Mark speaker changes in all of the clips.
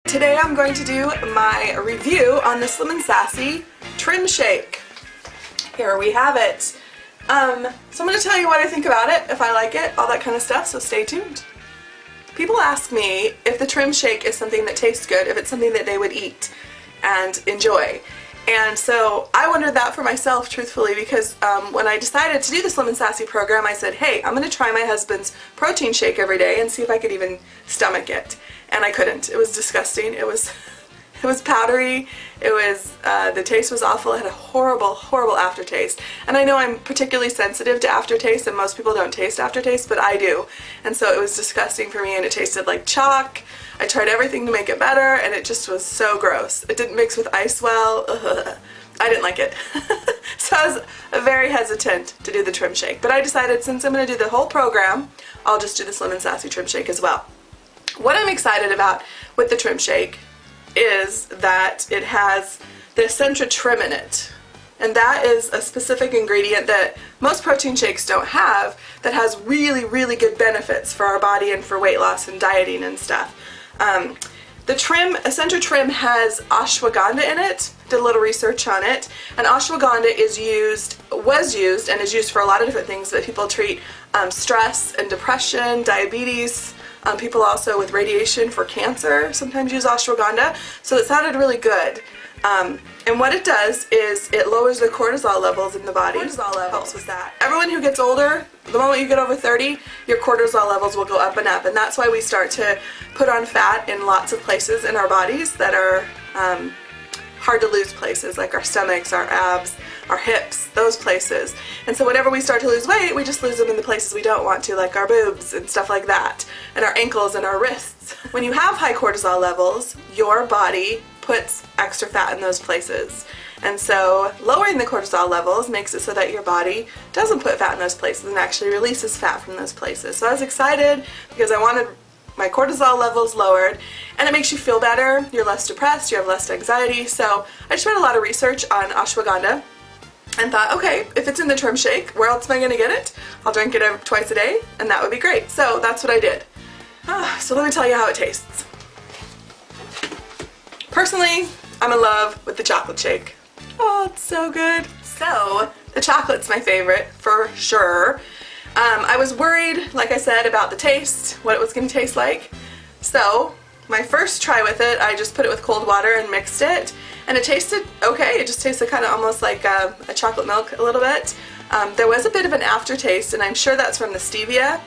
Speaker 1: Today I'm going to do my review on the Slim & Sassy Trim Shake. Here we have it. So I'm going to tell you what I think about it, if I like it, all that kind of stuff, so stay tuned. People ask me if the Trim Shake is something that tastes good, if it's something that they would eat and enjoy. And so I wondered that for myself, truthfully, because when I decided to do the Slim & Sassy program, I said, hey, I'm going to try my husband's protein shake every day and see if I could even stomach it. And I couldn't. It was disgusting. It was powdery. It was, the taste was awful. It had a horrible, horrible aftertaste. And I know I'm particularly sensitive to aftertaste, and most people don't taste aftertaste, but I do. And so it was disgusting for me, and it tasted like chalk. I tried everything to make it better, and it just was so gross. It didn't mix with ice well. Ugh. I didn't like it. So I was very hesitant to do the Trim Shake. But I decided since I'm going to do the whole program, I'll just do the Slim & Sassy Trim Shake as well. What I'm excited about with the Trim Shake is that it has the Experiencia trim in it. And that is a specific ingredient that most protein shakes don't have that has really, really good benefits for our body and for weight loss and dieting and stuff. The Experiencia trim has ashwagandha in it. Did a little research on it, and ashwagandha was used and is used for a lot of different things that people treat stress and depression, diabetes. People also with radiation for cancer sometimes use ashwagandha, so it sounded really good. And what it does is it lowers the cortisol levels in the body. Cortisol levels helps with that. Everyone who gets older, the moment you get over 30, your cortisol levels will go up, and that's why we start to put on fat in lots of places in our bodies that are hard to lose places, like our stomachs, our abs, our hips, those places. And so whenever we start to lose weight, we just lose them in the places we don't want to, like our boobs and stuff like that, and our ankles and our wrists. When you have high cortisol levels, your body puts extra fat in those places. And so lowering the cortisol levels makes it so that your body doesn't put fat in those places and actually releases fat from those places. So I was excited because I wanted my cortisol levels lowered, and it makes you feel better, you're less depressed, you have less anxiety. So I just read a lot of research on ashwagandha and thought, okay, if it's in the Trim Shake, where else am I going to get it? I'll drink it twice a day, and that would be great. So that's what I did. So let me tell you how it tastes. Personally, I'm in love with the chocolate shake. Oh, it's so good. So the chocolate's my favorite, for sure. I was worried, like I said, about the taste, what it was going to taste like. So my first try with it, I just put it with cold water and mixed it, and it tasted okay. It just tasted kind of almost like a chocolate milk a little bit. There was a bit of an aftertaste, and I'm sure that's from the stevia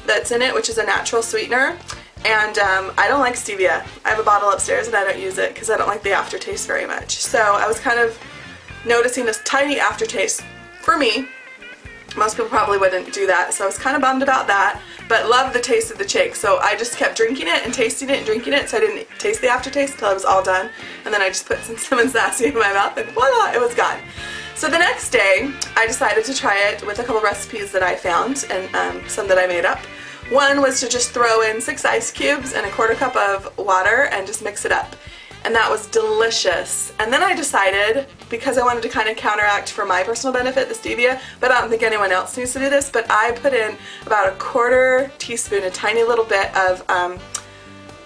Speaker 1: that's in it, which is a natural sweetener. And I don't like stevia. I have a bottle upstairs and I don't use it because I don't like the aftertaste very much. So I was kind of noticing this tiny aftertaste for me. Most people probably wouldn't do that, so I was kind of bummed about that, but loved the taste of the shake. So I just kept drinking it and tasting it and drinking it, so I didn't taste the aftertaste until it was all done. And then I just put some Slim & Sassy in my mouth and voila, it was gone. So the next day, I decided to try it with a couple recipes that I found and some that I made up. One was to just throw in 6 ice cubes and a quarter cup of water and just mix it up. And that was delicious. And then I decided, because I wanted to kind of counteract for my personal benefit the stevia, but I don't think anyone else needs to do this, but I put in about a quarter teaspoon, a tiny little bit of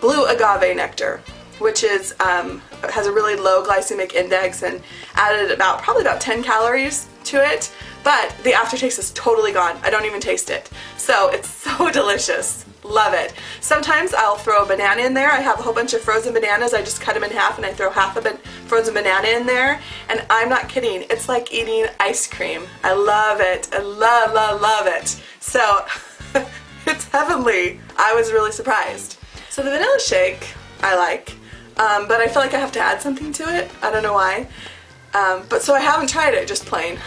Speaker 1: blue agave nectar, which is has a really low glycemic index, and added probably about 10 calories to it, but the aftertaste is totally gone. I don't even taste it. So it's so delicious. Love it. Sometimes I'll throw a banana in there. I have a whole bunch of frozen bananas. I just cut them in half and I throw half a frozen banana in there, and I'm not kidding. It's like eating ice cream. I love it. I love, love, love it. So it's heavenly. I was really surprised. So the vanilla shake I like, but I feel like I have to add something to it. I don't know why. But so I haven't tried it just plain.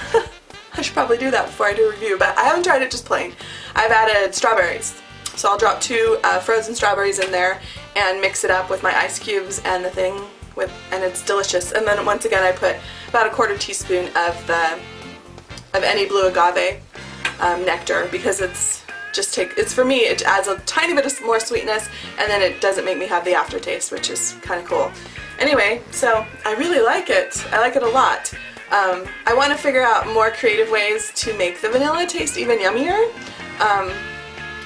Speaker 1: I should probably do that before I do a review, but I haven't tried it just plain. I've added strawberries. So I'll drop 2 frozen strawberries in there and mix it up with my ice cubes and the thing, and it's delicious. And then once again I put about a quarter teaspoon of any blue agave nectar, because it's for me, it adds a tiny bit of more sweetness, and then it doesn't make me have the aftertaste, which is kind of cool. Anyway, so I really like it. I like it a lot. I want to figure out more creative ways to make the vanilla taste even yummier.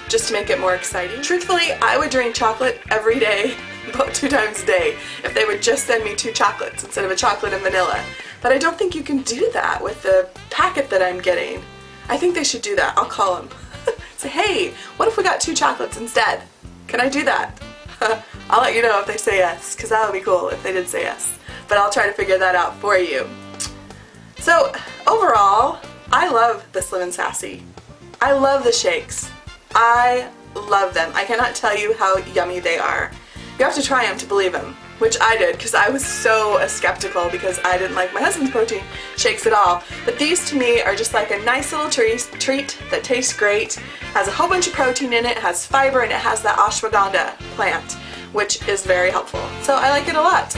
Speaker 1: just to make it more exciting. Truthfully, I would drink chocolate every day about 2 times a day if they would just send me 2 chocolates instead of a chocolate and vanilla. But I don't think you can do that with the packet that I'm getting. I think they should do that. I'll call them. Say, hey, what if we got 2 chocolates instead? Can I do that? I'll let you know if they say yes, because that would be cool if they did say yes. But I'll try to figure that out for you. So overall, I love the Slim and Sassy. I love the shakes. I love them. I cannot tell you how yummy they are. You have to try them to believe them, which I did because I was so skeptical because I didn't like my husband's protein shakes at all. But these to me are just like a nice little treat that tastes great, has a whole bunch of protein in it, has fiber, and it has that ashwagandha plant, which is very helpful. So I like it a lot.